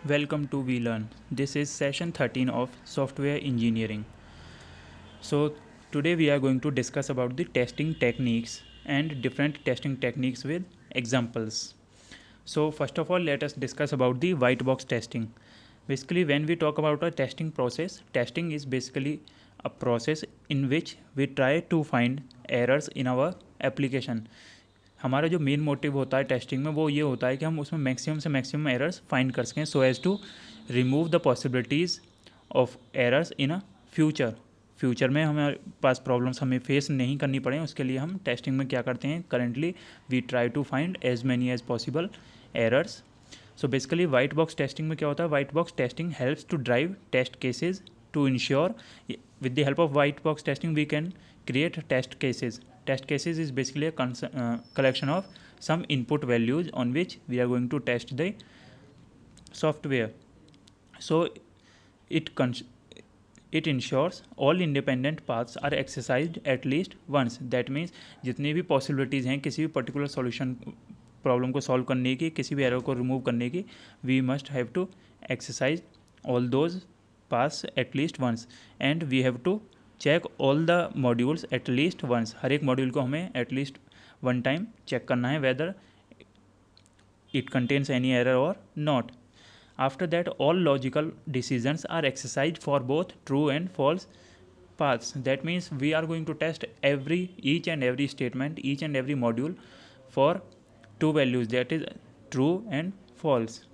Welcome to We Learn. This is session 13 of software engineering. So today we are going to discuss about the testing techniques and different testing techniques with examples. So first of all, let us discuss about the white box testing. Basically, when we talk about a testing process, testing is basically a process in which we try to find errors in our application. हमारा जो main motive होता है testing में वो ये होता है कि हम उसमें मैक्सिमम से मैक्सिमम एरर्स फाइंड कर सकें so as to remove the possibilities of errors in a future में हमारे पास प्रॉब्लम्स हमें फेस नहीं करनी पड़े उसके लिए हम टेस्टिंग में क्या करते हैं currently we try to find as many as possible errors. So basically white box testing में क्या होता है white box testing helps to drive test cases to ensure with the help of white box testing we can create test cases is basically a collection of some input values on which we are going to test the software. So it it ensures all independent paths are exercised at least once. That means जितनी भी possibilities हैं किसी भी particular solution problem को solve करने की किसी भी एरर को रिमूव करने की we must have to exercise all those pass at least once and we have to check all the modules at least once. हर एक मॉड्यूल को हमें at least one time check करना है whether it contains any error और not. After that, all logical decisions are exercised for both true and false paths. That means we are going to test each and every statement, each and every module for two values, that is true and false.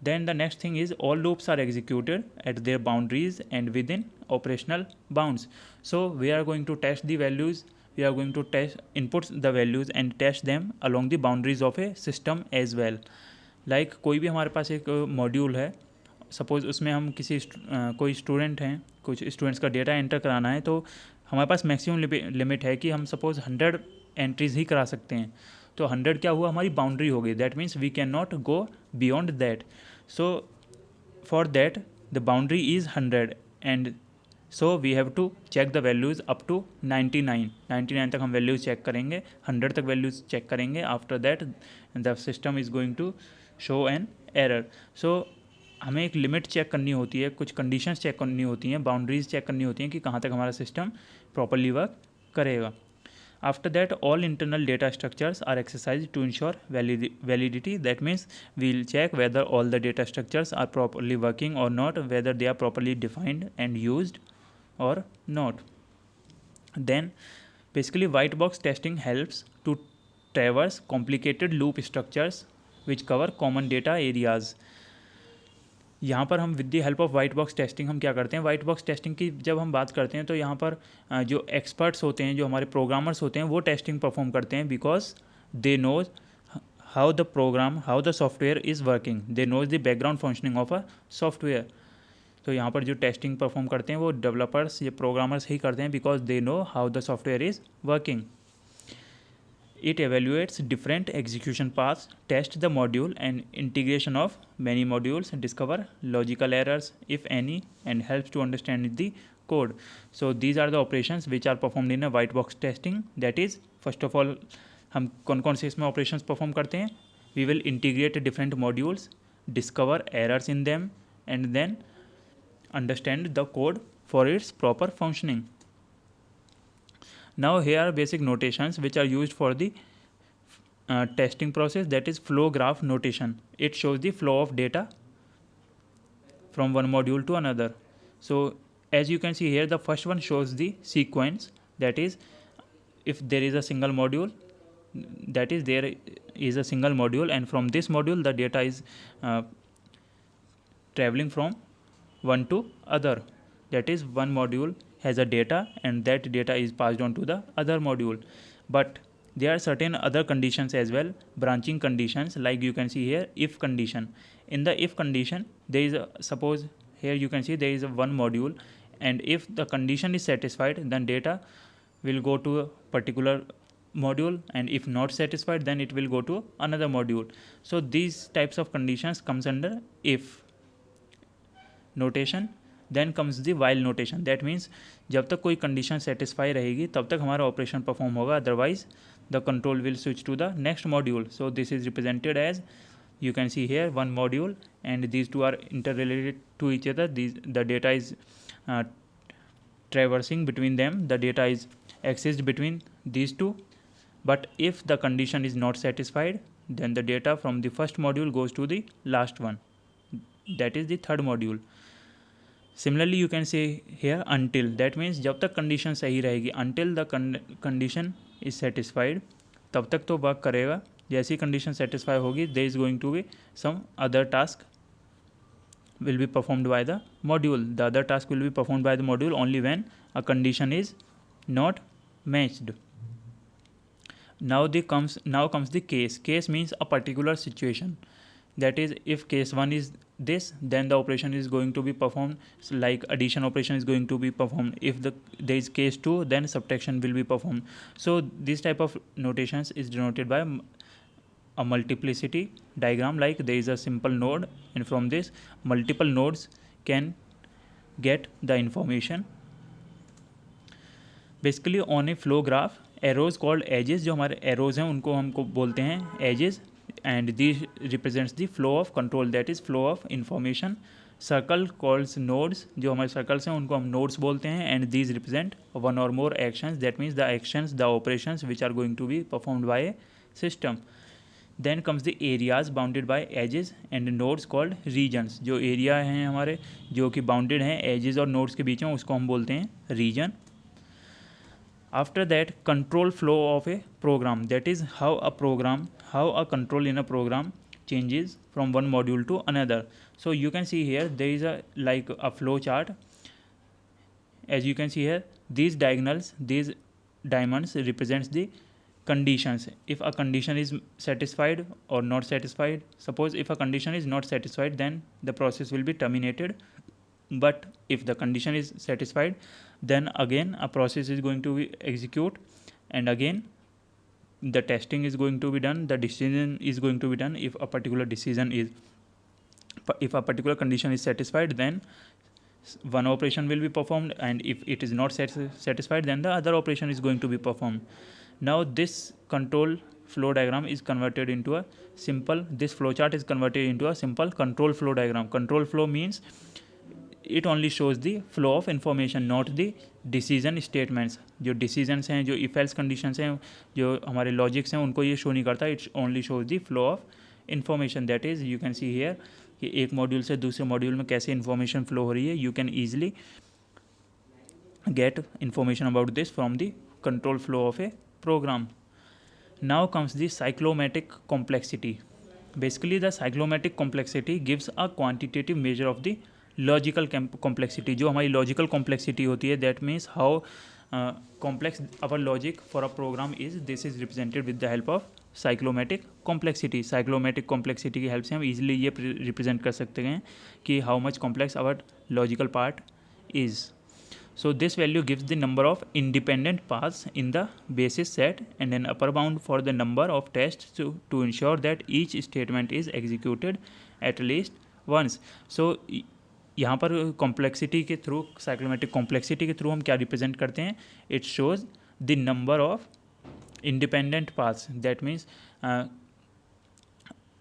Then the next thing is all loops are executed at their boundaries and within operational bounds. So we are going to test the values, we are going to input the values and test them along the boundaries of a system as well. Like कोई भी हमारे पास एक module है suppose उसमें हम कोई student हैं कुछ स्टूडेंट्स का डेटा एंटर कराना है तो हमारे पास मैक्सिमम लिमिट है कि हम सपोज़ 100 एंट्रीज़ ही करा सकते हैं. तो 100 क्या हुआ हमारी बाउंड्री हो गई. That means we can not go beyond that. So for that the boundary is 100 and so we have to check the values up to 99 तक हम वैल्यूज़ चेक करेंगे 100 तक वैल्यूज़ चेक करेंगे. After that the system is going to show an error. So हमें एक limit check करनी होती है कुछ कंडीशंस चेक करनी होती हैं बाउंड्रीज चेक करनी होती हैं कि कहाँ तक हमारा सिस्टम प्रॉपरली वर्क करेगा. After that all internal data structures are exercise to ensure validity. That means we'll check whether all the data structures are properly working और not whether they are properly defined and used और not. Then basically white box testing helps to traverse complicated loop structures which cover common data areas. यहाँ पर हम with the help of white box testing हम क्या करते हैं white box testing की जब हम बात करते हैं तो यहाँ पर जो एक्सपर्ट्स होते हैं जो हमारे प्रोग्रामर्स होते हैं वो टेस्टिंग परफॉर्म करते हैं because they knows how the software is working. They knows the background functioning of a software. तो यहाँ पर जो टेस्टिंग परफॉर्म करते हैं वो डेवलपर्स या प्रोग्रामर्स ही करते हैं because they know how the software is working. It evaluates different execution paths, tests the module and integration of many modules, discover logical errors if any, and helps to understand the code. So these are the operations which are performed in a white box testing. That is, first of all, हम कौन कौन से इसमें operations perform करते हैं. We will integrate different modules, discover errors in them, and then understand the code for its proper functioning. Now here are basic notations which are used for the testing process, that is flow graph notation. It shows the flow of data from one module to another. So as you can see here the first one shows the sequence, that is if there is a single module, that is there is a single module and from this module the data is traveling from one to other. That is one module has a data and that data is passed on to the other module. But there are certain other conditions as well, branching conditions, like you can see here if condition. In the if condition there is a, suppose here you can see there is a one module and if the condition is satisfied then data will go to a particular module and if not satisfied then it will go to another module. So these types of conditions comes under if notation. Then comes the while notation. That means जब तक कोई condition satisfy रहेगी तब तक हमारा operation perform होगा, otherwise the control will switch to the next module. So this is represented as you can see here one module, and these two are interrelated to each other. The data is traversing between them, the data is accessed between these two. But if the condition is not satisfied, then the data from the first module goes to the last one, that is the third module. Similarly you can say here until, that means जब तक condition सही रहेगी, until the condition is satisfied, तब तक तो work करेगा. जैसी condition satisfy होगी, there is going to be some other task will be performed by the module. The other task will be performed by the module only when a condition is not matched. Now comes the case. Case means a particular situation. That is, if case 1 is this, then the operation is going to be performed, like addition operation is going to be performed. If there is case 2, then subtraction will be performed. So this type of notations is denoted by a multiplicity diagram. Like there is a simple node, and from this multiple nodes can get the information. Basically on a flow graph, arrows called edges, जो हमारे arrows हैं उनको हमको बोलते हैं edges, and these represents the flow of control, that is flow of information. Circle calls nodes, जो हमारे circles हैं उनको हम nodes बोलते हैं, and these represent one or more actions, that means the actions, the operations which are going to be performed by a system. Then comes the areas bounded by edges and nodes called regions. जो area हैं हमारे जो कि bounded हैं edges और nodes के बीच में, उसको हम बोलते हैं region. After that, control flow of a program, that is how a control in a program changes from one module to another. So you can see here there is a flow chart. As you can see here, these diagonals, these diamonds represents the conditions. If a condition is satisfied or not satisfied, suppose if a condition is not satisfied, then the process will be terminated. But if the condition is satisfied, then again a process is going to be execute, and again the testing is going to be done, the decision is going to be done. If a particular condition is satisfied, then one operation will be performed, and if it is not satisfied, then the other operation is going to be performed. Now this control flow diagram is converted into a simple, this flow chart is converted into a simple control flow diagram. Control flow means it only shows the flow of information, not the decision statements. जो decisions हैं, जो if else conditions हैं, जो हमारे logics हैं, उनको ये show नहीं करता. It only shows the flow of information. That is, you can see here कि एक मॉड्यूल से दूसरे मॉड्यूल में कैसे information flow हो रही है. You can easily get information about this from the control flow of a program. Now comes the cyclomatic complexity. Basically the cyclomatic complexity gives a quantitative measure of the logical complexity. जो हमारी logical complexity होती है, that means how complex our logic for a program is, this is represented with the help of cyclomatic complexity. Cyclomatic complexity की help से हम easily ये represent कर सकते हैं कि how much complex our logical part is. So this value gives the number of independent paths in the basis set and an upper bound for the number of test to ensure that each statement is executed at least once. So यहाँ पर complexity के through, cyclomatic complexity के through हम क्या represent करते हैं? It shows the number of independent paths, that means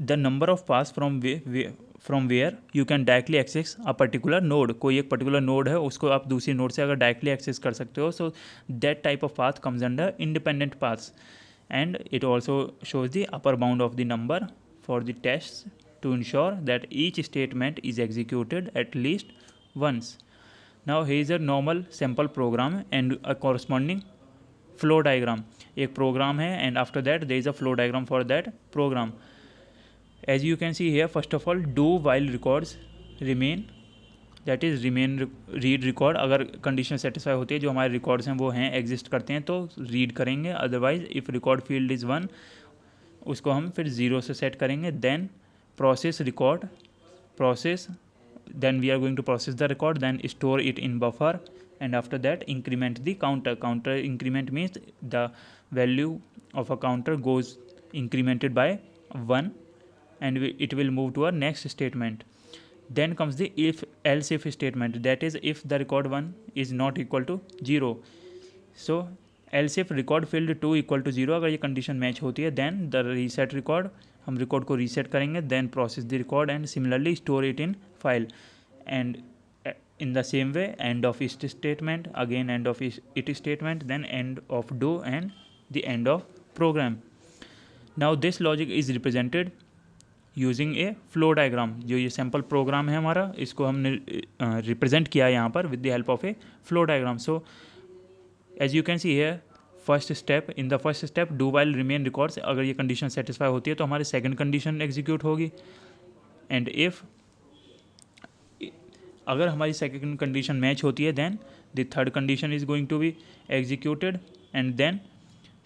the number of paths from where you can directly access a particular node. कोई एक पर्टिकुलर नोड है, उसको आप दूसरी नोड से अगर डायरेक्टली एक्सेस कर सकते हो, so that type of path comes under independent paths. And it also shows the upper bound of the number for the test to ensure that each statement is executed at least once. Now here is a normal sample program and a corresponding flow diagram. एक program है and after that there is a flow diagram for that program. As you can see here, first of all do while records remain, that is remain read record. अगर condition satisfy होती है, जो हमारे records हैं वो हैं exist करते हैं, तो read करेंगे. Otherwise if record field is 1, उसको हम फिर 0 से set करेंगे. Then process record, then we are going to process the record, then store it in buffer, and after that increment the counter increment means the value of a counter goes incremented by 1 and it will move to a next statement. Then comes the else if statement, that is if the record 1 is not equal to 0. So else if record field 2 equal to 0, अगर ये condition match होती है then the reset record, हम record को reset करेंगे, then process the record and similarly store it in file and in the same way end of if statement, again end of it statement, then end of do and the end of program. Now this logic is represented using a flow diagram. जो ये sample program है हमारा, इसको हमने represent किया है यहाँ पर with the help of a flow diagram. So as you can see here, first step, in the first step do while remain records, अगर ये कंडीशन सेटिस्फाई होती है तो हमारी सेकंड कंडीशन एग्जीक्यूट होगी, एंड इफ अगर हमारी सेकंड कंडीशन मैच होती है then the third condition is going to be executed, and then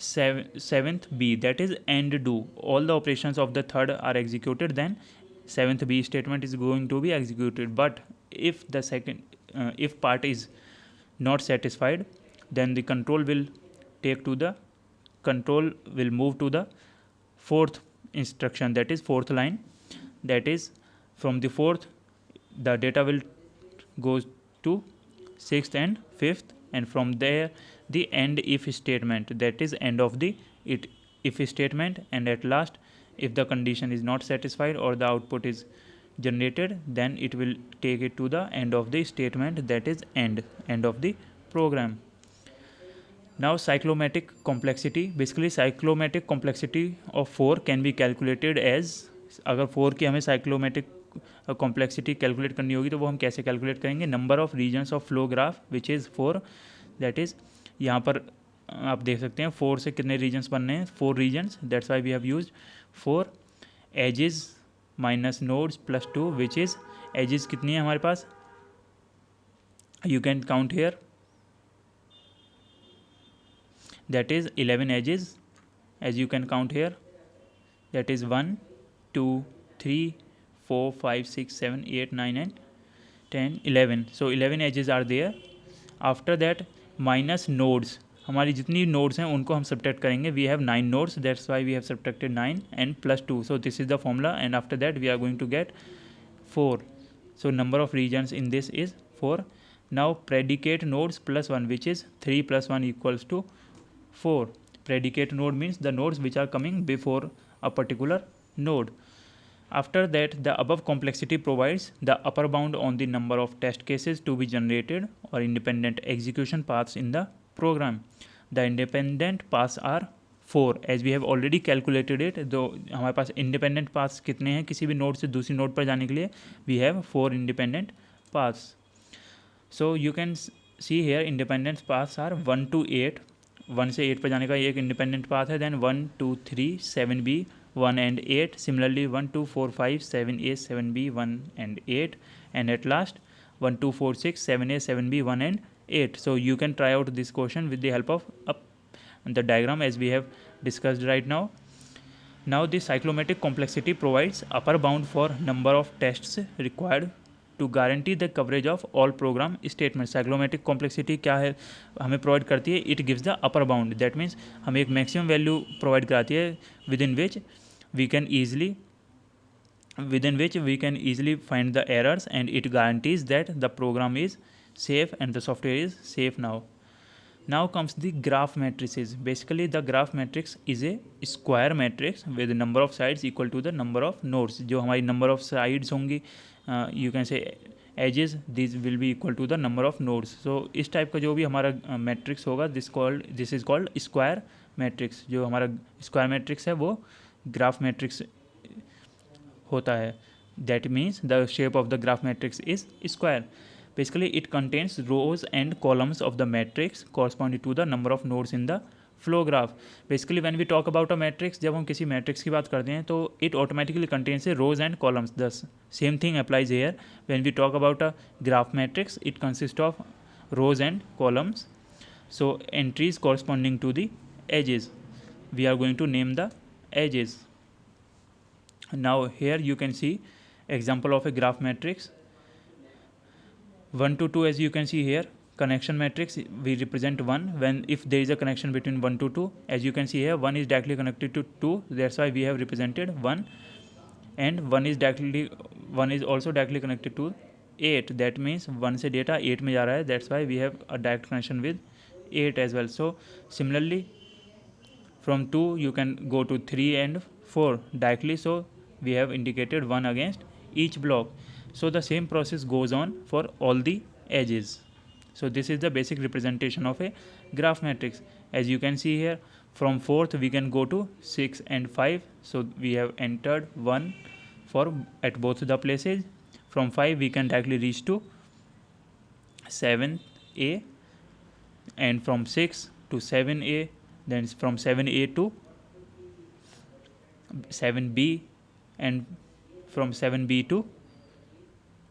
seventh B, that is and do, all the operations of the third are executed, then seventh B statement is going to be executed. But if the second if part is not satisfied, then the control will move to the fourth instruction, that is fourth line, that is from the fourth the data will go to sixth and fifth, and from there the end if statement, that is end of the if statement, and at last if the condition is not satisfied or the output is generated, then it will take it to the end of the statement, that is end of the program. Now cyclomatic complexity, basically cyclomatic complexity of 4 can be calculated as, अगर 4 की हमें cyclomatic complexity calculate करनी होगी तो वो हम कैसे calculate करेंगे, number of regions of flow graph which is 4, that is यहाँ पर आप देख सकते हैं 4 से कितने रीजन्स बनने हैं, 4 regions, that's why we have used 4 edges minus nodes plus 2, which is edges कितनी है हमारे पास, you can count here, that is 11 edges, as you can count here, that is 1 2 3 4 5 6 7 8 9 and 10 11. So 11 edges are there. After that minus nodes, हमारी जितनी nodes हैं उनको हम subtract करेंगे, we have 9 nodes, that's why we have subtracted 9 and plus 2, so this is the formula, and after that we are going to get 4. So number of regions in this is 4. Now predicate nodes plus 1, which is 3 plus 1 equals to 4. Predicate node means the nodes which are coming before a particular node. After that, the above complexity provides the upper bound on the number of test cases to be generated or independent execution paths in the program. The independent paths are 4, as we have already calculated it. तो हमारे पास independent paths कितने हैं किसी भी node से दूसरी node पर जाने के लिए, we have 4 independent paths. So you can see here independent paths are 1 to 8. 1 से 8 पर जाने का एक इंडिपेंडेंट पाथ है, then 1 2 3 7 B 1 and 8, similarly 1 2 4 5 7 A 7 B 1 and 8, and at last 1 2 4 6 7 A 7 B 1 and 8. So you can try out this question with the help of the diagram as we have discussed right now. Now the cyclomatic complexity provides upper bound for number of tests required to guarantee the coverage of all program statement. Cyclomatic complexity क्या है हमें provide करती है, it gives the upper bound, that means हमें एक maximum value provide कराती है within which we can easily find the errors, and it guarantees that the program is safe and the software is safe now. Now comes the graph matrices. Basically the graph matrix is a square matrix with the number of sides equal to the number of nodes. जो हमारी number of sides होंगी, you can say edges, these will be equal to the number of nodes. So इस type का जो भी हमारा matrix होगा, this is called square matrix. जो हमारा square matrix है वो graph matrix होता है. That means the shape of the graph matrix is square. Basically it contains rows and columns of the matrix corresponding to the number of nodes in the flow graph. Basically when we talk about a matrix, जब हम किसी matrix की बात करते हैं तो it automatically contains a rows and columns. The same thing applies here. When we talk about a graph matrix, it consists of rows and columns. So entries corresponding to the edges, we are going to name the edges. Now here you can see example of a graph matrix. 1 to 2, as you can see here, connection matrix, we represent 1 when if there is a connection between 1 to 2. As you can see here, 1 is directly connected to 2, that's why we have represented 1, and 1 is also directly connected to 8, that means 1 से data 8 में जा रहा है, that's why we have a direct connection with 8 as well. So similarly from 2 you can go to 3 and 4 directly. So we have indicated 1 against each block. So the same process goes on for all the edges. So this is the basic representation of a graph matrix. As you can see here, from 4th we can go to 6 and 5. So we have entered 1 for at both the places. From 5 we can directly reach to 7a, and from 6 to 7a, then from 7a to 7b, and from 7b to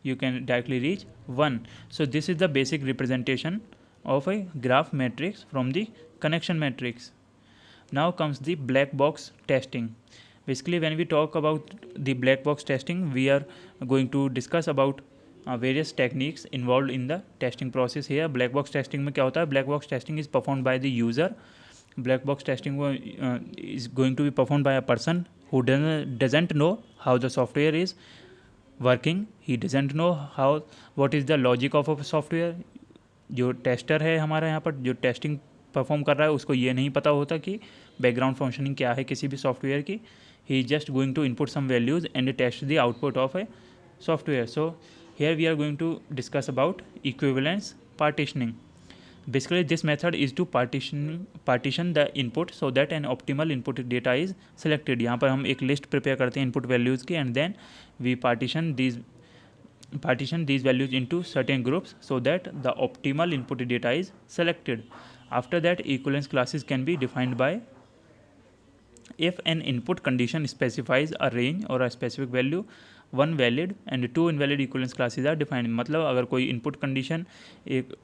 you can directly reach 1. So this is the basic representation of a graph matrix from the connection matrix. Now comes the black box testing. Basically when we talk about the black box testing, we are going to discuss about various techniques involved in the testing process here. Black box testing में क्या होता है? Black box testing is performed by the user. Black box testing is going to be performed by a person who doesn't know how the software is working. He doesn't know what is the logic of a software. जो tester है हमारा यहाँ पर जो testing perform कर रहा है उसको ये नहीं पता होता कि बैकग्राउंड फंक्शनिंग क्या है किसी भी सॉफ्टवेयर की. He is just going to input some values and test the output of a software. So here we are going to discuss about equivalence partitioning. Basically this method is to partition the input so that an optimal input data is selected. यहाँ पर हम एक list prepare करते हैं input values की, and then we partition these values into certain groups so that the optimal input data is selected. After that, equivalence classes can be defined by if an input condition specifies a range or a specific value, one valid and two invalid equivalence classes are defined. मतलब अगर कोई input condition एक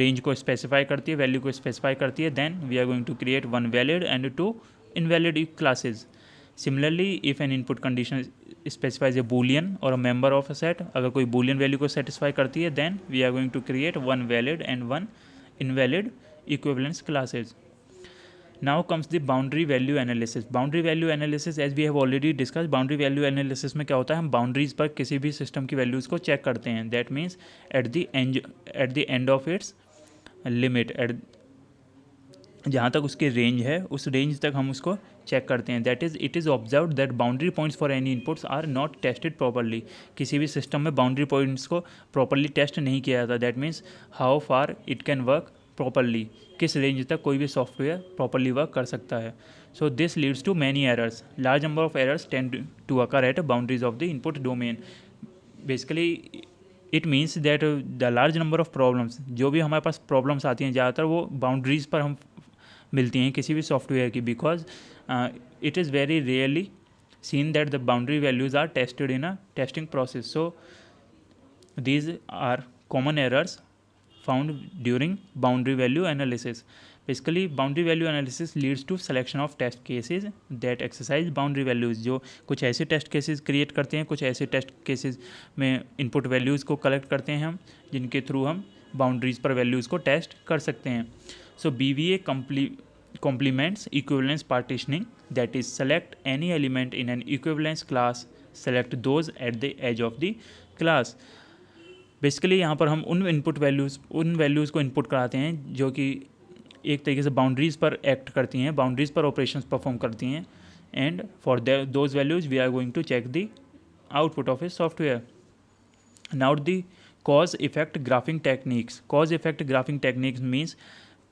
range को specify करती है, value को specify करती है, then we are going to create one valid and two invalid classes. Similarly, if an input condition specifies a boolean or a member of a set, अगर कोई boolean value को satisfy करती है, then we are going to create one valid and one invalid equivalence classes. Now comes the boundary value analysis. Boundary value analysis, as we have already discussed, boundary value analysis में क्या होता है, हम boundaries पर किसी भी system की values को चेक करते हैं. That means at the end of its limit, जहाँ तक उसकी रेंज है उस रेंज तक हम उसको चेक करते हैं. That is it is observe that boundary points for any inputs are not tested properly. किसी भी सिस्टम में बाउंड्री पॉइंट्स को प्रॉपरली टेस्ट नहीं किया जाता. That means how far it can work properly, किस रेंज तक कोई भी सॉफ्टवेयर प्रॉपरली वर्क कर सकता है. So this leads to many errors. Large number of errors tend to occur at boundaries of the input domain. Basically it means that the large number of problems, जो भी हमारे पास problems आती हैं ज़्यादातर वो बाउंड्रीज पर हम मिलती हैं किसी भी सॉफ्टवेयर की, because it is very rarely seen that the boundary values are tested in a testing process. So these are common errors found during boundary value analysis. Basically boundary value analysis leads to selection of test cases that exercise boundary values. जो कुछ ऐसे test cases create करते हैं, कुछ ऐसे test cases में input values को collect करते हैं हम, जिनके थ्रू हम बाउंड्रीज़ पर वैल्यूज़ को टेस्ट कर सकते हैं. सो BVA complements equivalence partitioning, that is select any element in an equivalence class, select those at the edge of the class. Basically यहाँ पर हम उन वैल्यूज़ को इनपुट कराते हैं जो कि एक तरीके से बाउंड्रीज़ पर एक्ट करती हैं, बाउंड्रीज़ पर ऑपरेशंस परफॉर्म करती हैं, and for those values we are going to check the output of a software. Now the cause effect graphing techniques. Cause effect graphing techniques means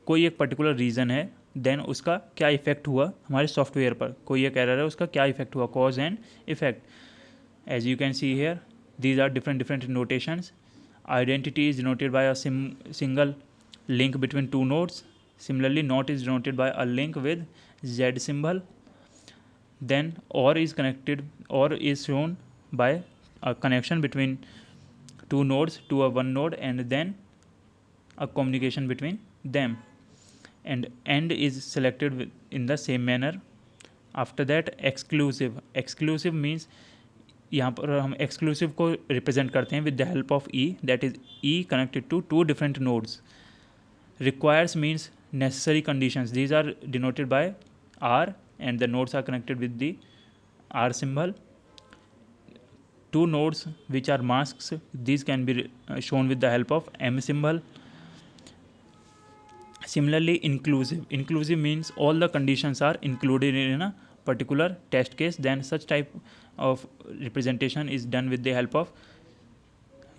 कोई एक पर्टिकुलर रीज़न है, then उसका क्या effect हुआ हमारे software पर. कोई एक एरर है, उसका क्या इफेक्ट हुआ, cause and effect. As you can see here, these are different notations. Identity is denoted by a single link between two nodes. Similarly, not is denoted by a link with Z symbol. Then OR is shown by a connection between two nodes to a one node, and then a communication between them. And AND is selected in the same manner. After that, exclusive means यहाँ पर हम exclusive को represent करते हैं with the help of E, that is E connected to two different nodes. Requires means necessary conditions, these are denoted by R and the nodes are connected with the R symbol. Two nodes which are masks, these can be shown with the help of M symbol. Similarly, inclusive means all the conditions are included in a particular test case. Then such type of representation is done with the help of,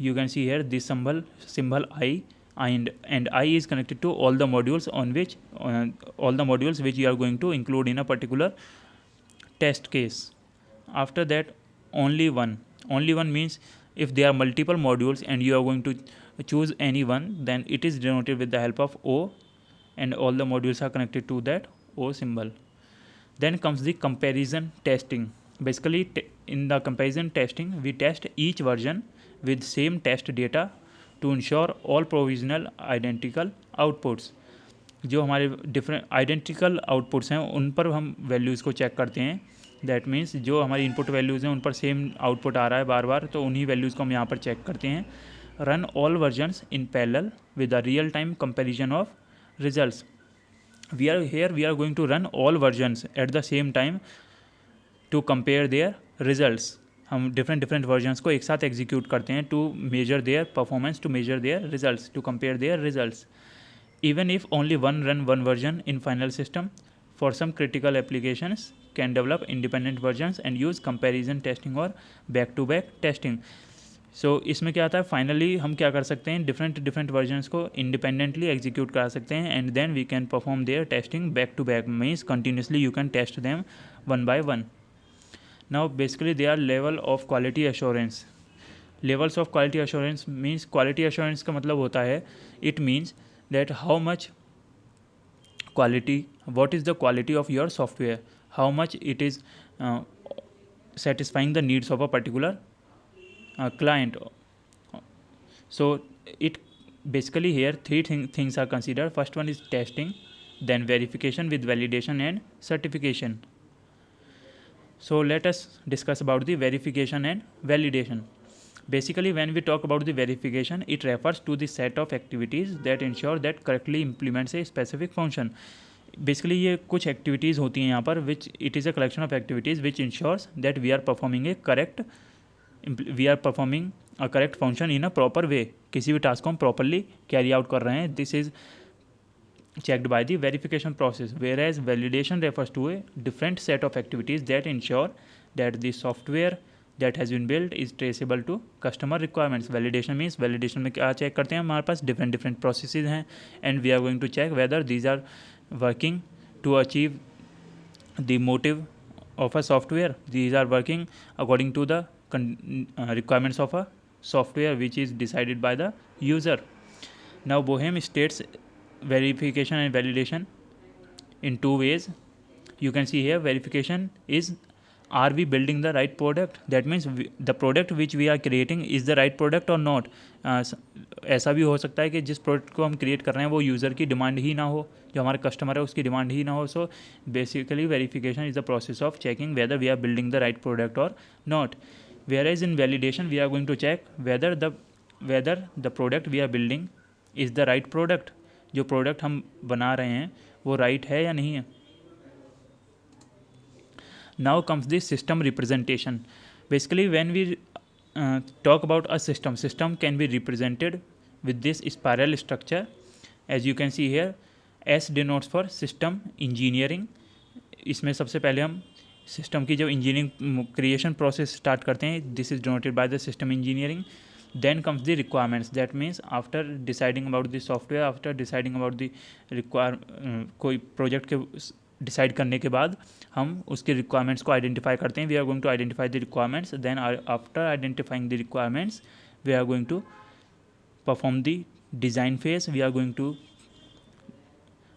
you can see here this symbol I, and I is connected to all the modules on which all the modules which you are going to include in a particular test case. After that, only one means if there are multiple modules and you are going to choose any one, then it is denoted with the help of O, and all the modules are connected to that O symbol. Then comes the comparison testing. Basically, in the comparison testing, we test each version with same test data to ensure all provisional identical outputs. जो हमारे different identical outputs हैं उन पर हम values को check करते हैं. That means जो हमारी इनपुट वैल्यूज़ हैं उन पर सेम आउटपुट आ रहा है बार बार, तो उन्हीं वैल्यूज़ को हम यहाँ पर चेक करते हैं. Run all versions in parallel with a real time comparison of results. we are going to run all versions at the same time to compare their results. हम different versions को एक साथ execute करते हैं to measure their performance, to measure their results, to compare their results. Even if only one version in final system, for some critical applications can develop independent versions and use comparison testing or back to back testing. सो इसमें क्या आता है, finally हम क्या कर सकते हैं, different versions को इंडिपेंडेंटली एग्जीक्यूट करा सकते हैं and then we can perform their testing back to back. Means continuously you can test them one by one. Now basically they are level of quality assurance. Levels of quality assurance means, quality assurance का मतलब होता है, it means that how much quality, what is the quality of your software, how much it is satisfying the needs of a particular client. So it basically here three things are considered. First one is testing, then verification with validation and certification. So let us discuss about the verification and validation. Basically when we talk about the verification, it refers to the set of activities that ensure that correctly implements a specific function. Basically ये कुछ activities होती हैं यहाँ पर, which it is a collection of activities which ensures that we are performing a correct function in a proper way. किसी भी task को हम प्रॉपरली कैरी आउट कर रहे हैं. This is checked by the verification process, whereas validation refers to a different set of activities that ensure that the software that has been built is traceable to customer requirements. Validation means, validation में क्या check करते हैं, हमारे पास different processes हैं and we are going to check whether these are working to achieve the motive of a software. These are working according to the requirements of a software which is decided by the user. Now Boehm states verification and validation in two ways. You can see here, verification is, are we building the right product? That means the product which we are creating is the right product or not. ऐसा भी हो सकता है कि जिस product को हम create कर रहे हैं वो यूज़र की डिमांड ही ना हो, जो हमारा कस्टमर है उसकी डिमांड ही ना हो. So basically verification is the process of checking whether we are building the right product और not. Whereas in validation we are going to check whether the product we are building is the right product. जो product हम बना रहे हैं वो right है या नहीं है. Now comes this system representation. Basically when we talk about a system can be represented with this spiral structure. As you can see here, S denotes for system engineering. इसमें सबसे पहले हम सिस्टम की जो इंजीनियरिंग क्रिएशन प्रोसेस स्टार्ट करते हैं, this is denoted by the system engineering. Then comes the requirements. That means after deciding about the software, after deciding about the कोई project के डिसाइड करने के बाद हम उसके रिक्वायरमेंट्स को आइडेंटिफाई करते हैं. We are going to identify the requirements. Then after identifying the requirements we are going to perform the design phase. We are going to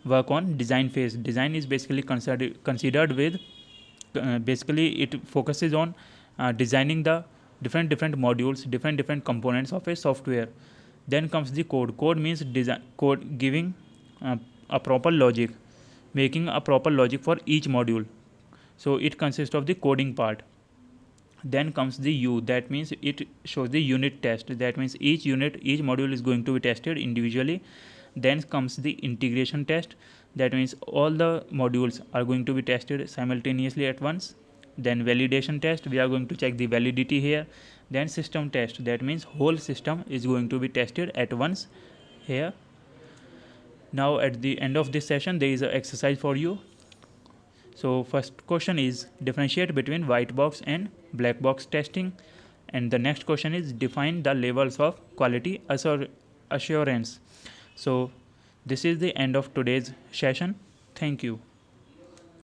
work on design phase. Design is basically considered with basically it focuses on designing the different modules, different components of a software. Then comes the code. Code means code giving a proper logic, making a proper logic for each module. So it consists of the coding part. Then comes the U. That means it shows the unit test. That means each module is going to be tested individually. Then comes the integration test. That means all the modules are going to be tested simultaneously at once. Then validation test, we are going to check the validity here. Then system test, that means whole system is going to be tested at once here. Now at the end of this session there is an exercise for you. So first question is differentiate between white box and black box testing, and the next question is define the levels of quality assurance. So this is the end of today's session. Thank you.